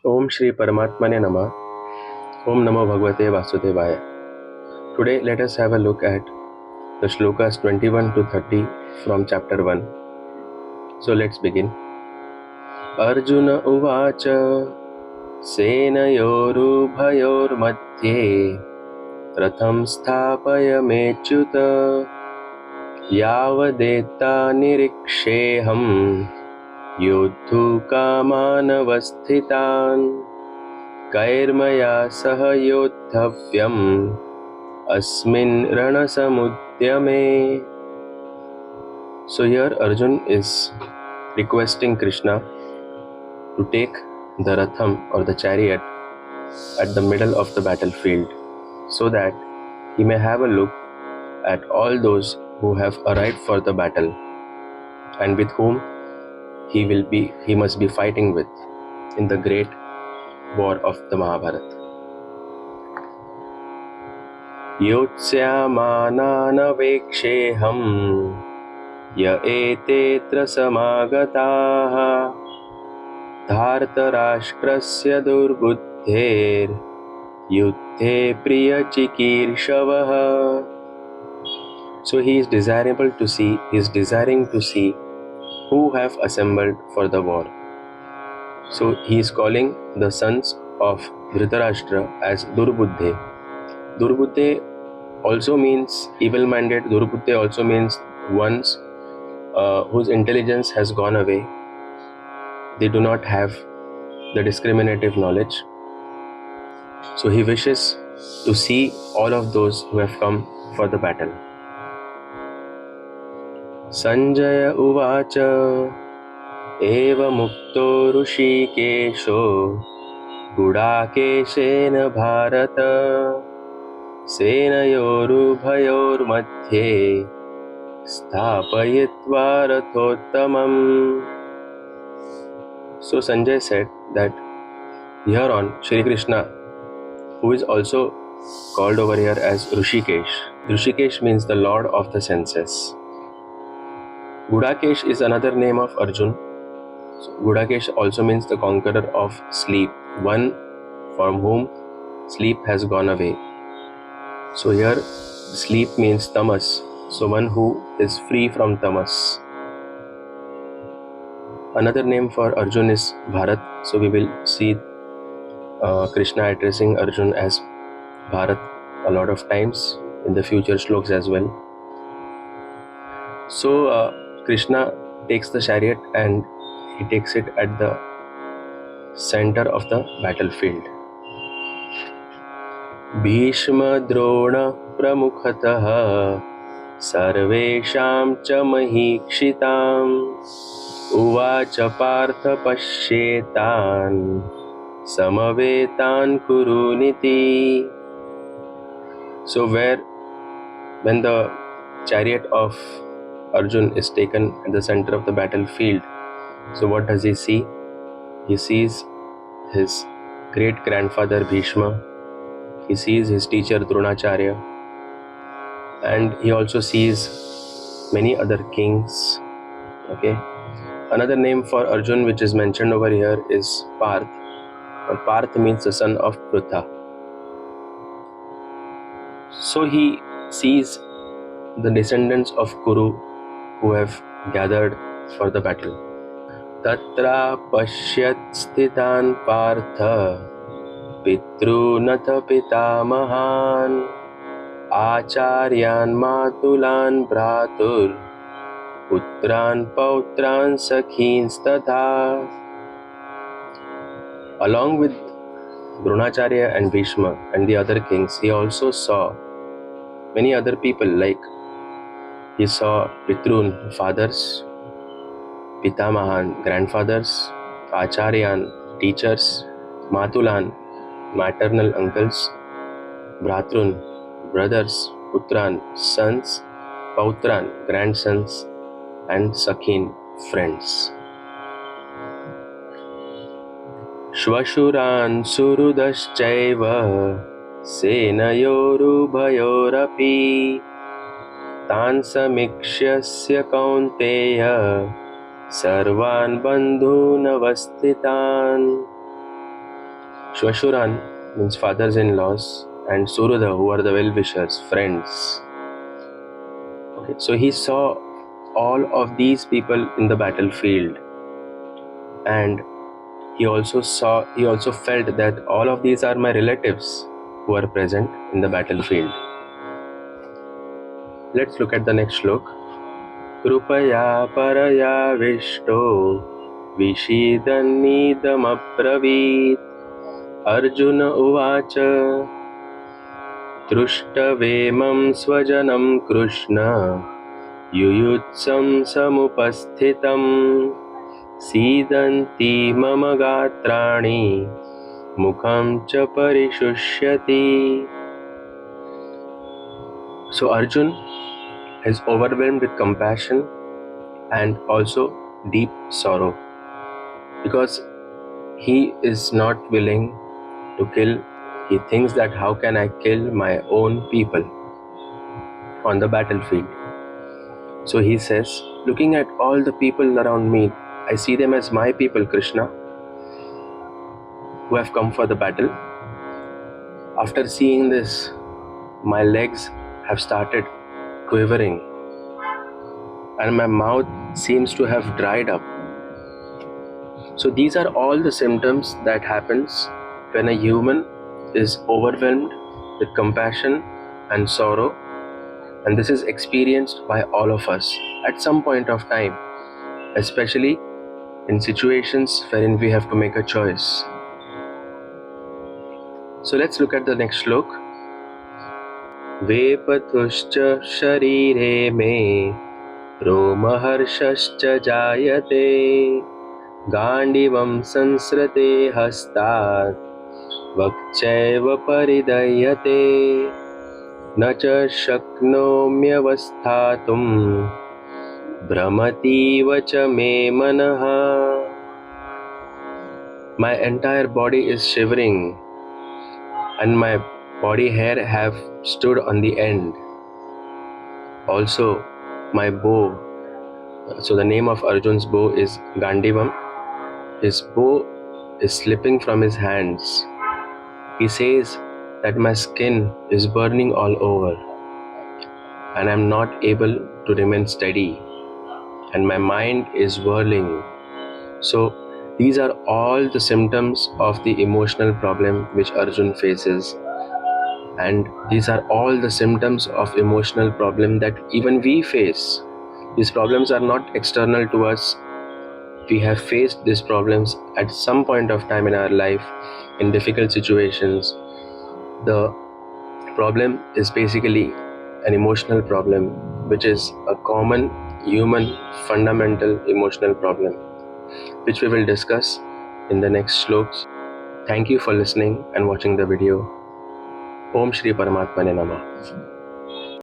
Om Shri Paramatmane Namah. Om Namo Bhagavate Vasudevaya. Today let us have a look at the shlokas 21 to 30 from chapter 1. So let's begin. Arjuna Uvacha Senayorubhayormadhye Ratham Sthapaya Mechyuta Yavadeta Niriksheham Yodhu Kamanavasthitan Kairmaya Saha Yodhavyam Asmin Ranasamudyame. So here Arjun is requesting Krishna to take the Ratham or the chariot at the middle of the battlefield so that he may have a look at all those who have arrived for the battle and with whom he must be fighting with in the great war of the Mahabharata. Yotsyamanavekshe'ham ya etetra samagataha Dhartarashtrasya durbuddher yuddhe priyachikirshavaha. So he is desiring to see who have assembled for the war. So he is calling the sons of Dhritarashtra as Durbuddhe. Durbuddhe also means evil-minded. Durbuddhe also means ones whose intelligence has gone away. They do not have the discriminative knowledge. So he wishes to see all of those who have come for the battle. Sanjaya Uvacha Eva Mukto Rushikesho Gudakeshena Bharata Senayorubhayor Madhye Sthapayitva Rathottamam. So Sanjay said that here on Shri Krishna, who is also called over here as Rishikesh. Rishikesh means the Lord of the senses. Gudakesh is another name of Arjun. So Gudakesh also means the conqueror of sleep, one from whom sleep has gone away. So here sleep means tamas, so one who is free from tamas. Another name for Arjun is Bharat, so we will see Krishna addressing Arjun as Bharat a lot of times in the future shlokas as well. So Krishna takes the chariot and he takes it at the center of the battlefield. Bhishma Drona Pramukhatah Sarvesham cha Mahikshitam Uvacha Partha Pashyetan Samavetan Kuruniti. So when the chariot of Arjun is taken at the center of the battlefield, so what does he see? He sees his great-grandfather Bhishma, he sees his teacher Dronacharya, and he also sees many other kings. Okay. Another name for Arjun which is mentioned over here is Parth. Parth means the son of Prutha. So he sees the descendants of Kuru who have gathered for the battle. Tatra pashyat sthitan partha pitrunatha pitamahan acharyan matulan bhratur putran pautran sakhins tatha. Along with Dronacharya and Bhishma and the other kings, he also saw many other people, like he saw Pitrun, fathers, Pitamahan, grandfathers, Acharyan, teachers, Matulan, maternal uncles, Bhratrun, brothers, Putran, sons, Pautran, grandsons, and Sakhin, friends. Shvashuran Surudaschaiva Senayorubhayorapi Tan Samikshasya Kaunteya Sarvan Bandhunavasthitan. Shwashuran means fathers-in-laws, and Surudha, who are the well-wishers, friends. Okay, so he saw all of these people in the battlefield, and he also felt that all of these are my relatives who are present in the battlefield. Let's look at the next slok. Krupaya paraya vishto vishidanidamabravit. Arjuna uvacha दृष्टवेमं स्वजनं कृष्ण युयुत्सं समुपस्थितं सीदन्ति मम गात्राणि मुखं च परिशुष्यति. So Arjun is overwhelmed with compassion and also deep sorrow because he is not willing to kill. He thinks that how can I kill my own people on the battlefield? So he says, looking at all the people around me, I see them as my people, Krishna, who have come for the battle. After seeing this, my legs have started quivering and my mouth seems to have dried up. So these are all the symptoms that happens when a human is overwhelmed with compassion and sorrow, and this is experienced by all of us at some point of time, especially in situations wherein we have to make a choice. So let's look at the next slok. Vepatushcha sharire me romaharshascha jayate gandivam sansrate hastat vakchaiva paridayate na cha shaknomyavasthatum brahmativa cha me manaha. My entire body is shivering and my body hair have stood on the end. Also, my bow, so the name of Arjun's bow is Gandivam. His bow is slipping from his hands. He says that my skin is burning all over and I'm not able to remain steady and my mind is whirling. So these are all the symptoms of the emotional problem which Arjun faces, and these are all the symptoms of emotional problem that even we face. These problems are not external to us. We have faced these problems at some point of time in our life in difficult situations. The problem is basically an emotional problem, which is a common human fundamental emotional problem, which we will discuss in the next sloks. Thank you for listening and watching the video. Om Shri Paramatmane Namah.